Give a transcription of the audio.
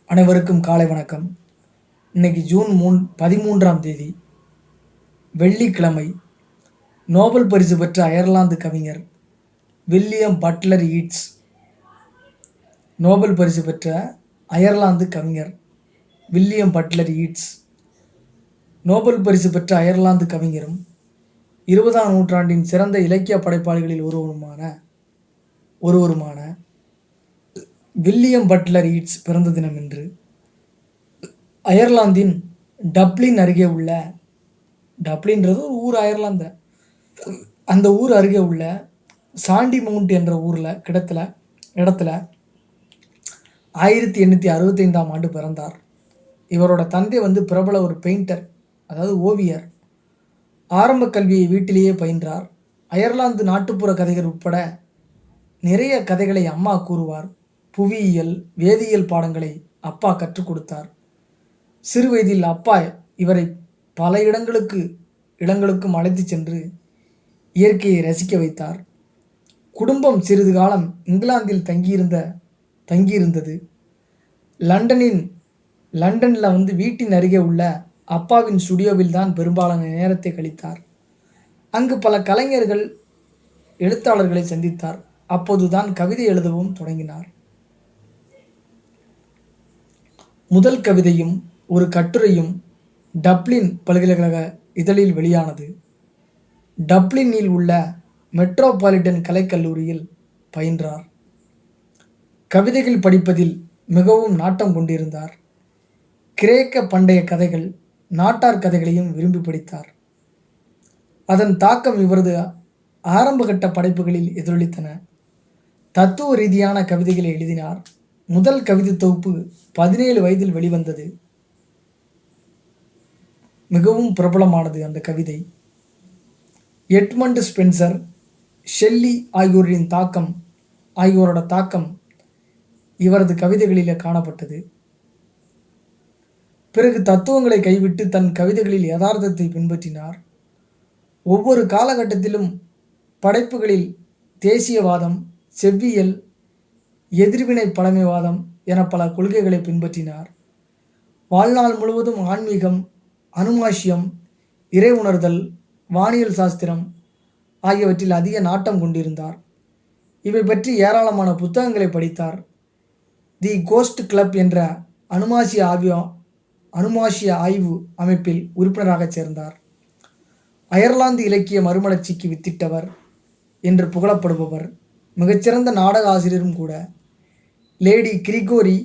அனைவருக்கும் காலை வணக்கம். இன்னைக்கு ஜூன் 13ஆம் தேதி வெள்ளிக்கிழமை. நோபல் பரிசு பெற்ற அயர்லாந்து கவிஞர் வில்லியம் பட்லர் ஈட்ஸ். நோபல் பரிசு பெற்ற அயர்லாந்து கவிஞர் வில்லியம் பட்லர் ஈட்ஸ் நோபல் பரிசு பெற்ற அயர்லாந்து கவிஞரும் 20ஆம் நூற்றாண்டின் சிறந்த இலக்கிய படைப்பாளிகளில் ஒருவருமான வில்லியம் பட்லர் ஈட்ஸ் பிறந்த தினம் இன்று. அயர்லாந்தின் டப்ளின் அருகே உள்ள டப்ளின்றது ஒரு ஊர் அயர்லாந்து. அந்த ஊர் அருகே உள்ள சாண்டி மவுண்ட் என்ற இடத்துல 1865ஆம் ஆண்டு பிறந்தார். இவரோட தந்தை பிரபல ஒரு பெயிண்டர், அதாவது ஓவியர். ஆரம்ப கல்வியை வீட்டிலேயே பயின்றார். அயர்லாந்து நாட்டுப்புற கதைகள் உட்பட நிறைய கதைகளை அம்மா கூறுவார். புவியியல், வேதியியல் பாடங்களை அப்பா கற்றுக் கொடுத்தார். சிறு வயதில் அப்பா இவரை பல இடங்களுக்கும் அழைத்து சென்று இயற்கையை ரசிக்க வைத்தார். குடும்பம் சிறிது காலம் இங்கிலாந்தில் தங்கியிருந்தது. லண்டனில் வீட்டின் அருகே உள்ள அப்பாவின் ஸ்டுடியோவில் தான் பெரும்பாலான நேரத்தை கழித்தார். அங்கு பல கலைஞர்கள், எழுத்தாளர்களை சந்தித்தார். அப்போதுதான் கவிதை எழுதவும் தொடங்கினார். முதல் கவிதையும் ஒரு கட்டுரையும் டப்ளின் பல்கலைக்கழக இதழில் வெளியானது. டப்ளினில் உள்ள மெட்ரோபாலிட்டன் கலைக்கல்லூரியில் பயின்றார். கவிதைகள் படிப்பதில் மிகவும் நாட்டம் கொண்டிருந்தார். கிரேக்க பண்டைய கதைகள், நாட்டார் கதைகளையும் விரும்பி படித்தார். அதன் தாக்கம் இவரது ஆரம்பகட்ட படைப்புகளில் எதிரொலித்தன. தத்துவ ரீதியான கவிதைகளை எழுதினார். முதல் கவிதை தொகுப்பு 17 வயதில் வெளிவந்தது. மிகவும் பிரபலமானது அந்த கவிதை. எட்மண்ட் ஸ்பென்சர், ஷெல்லி ஆகியோரோட தாக்கம் இவரது கவிதைகளில் காணப்பட்டது. பிறகு தத்துவங்களை கைவிட்டு தன் கவிதைகளில் யதார்த்தத்தை பின்பற்றினார். ஒவ்வொரு காலகட்டத்திலும் படைப்புகளில் தேசியவாதம், செவ்வியல், எதிர்வினை பழமைவாதம் என பல கொள்கைகளை பின்பற்றினார். வாழ்நாள் முழுவதும் ஆன்மீகம், அனுமாசியம், இறை உணர்தல், வானியல் சாஸ்திரம் ஆகியவற்றில் அதிக நாட்டம் கொண்டிருந்தார். இவை பற்றி ஏராளமான புத்தகங்களை படித்தார். தி கோஸ்ட் கிளப் என்ற அனுமாசிய ஆய்வு அமைப்பில் உறுப்பினராக சேர்ந்தார். அயர்லாந்து இலக்கிய மறுமலர்ச்சிக்கு வித்திட்டவர் என்று புகழப்படுபவர். மிகச்சிறந்த நாடக ஆசிரியரும் கூட. Lady Gregory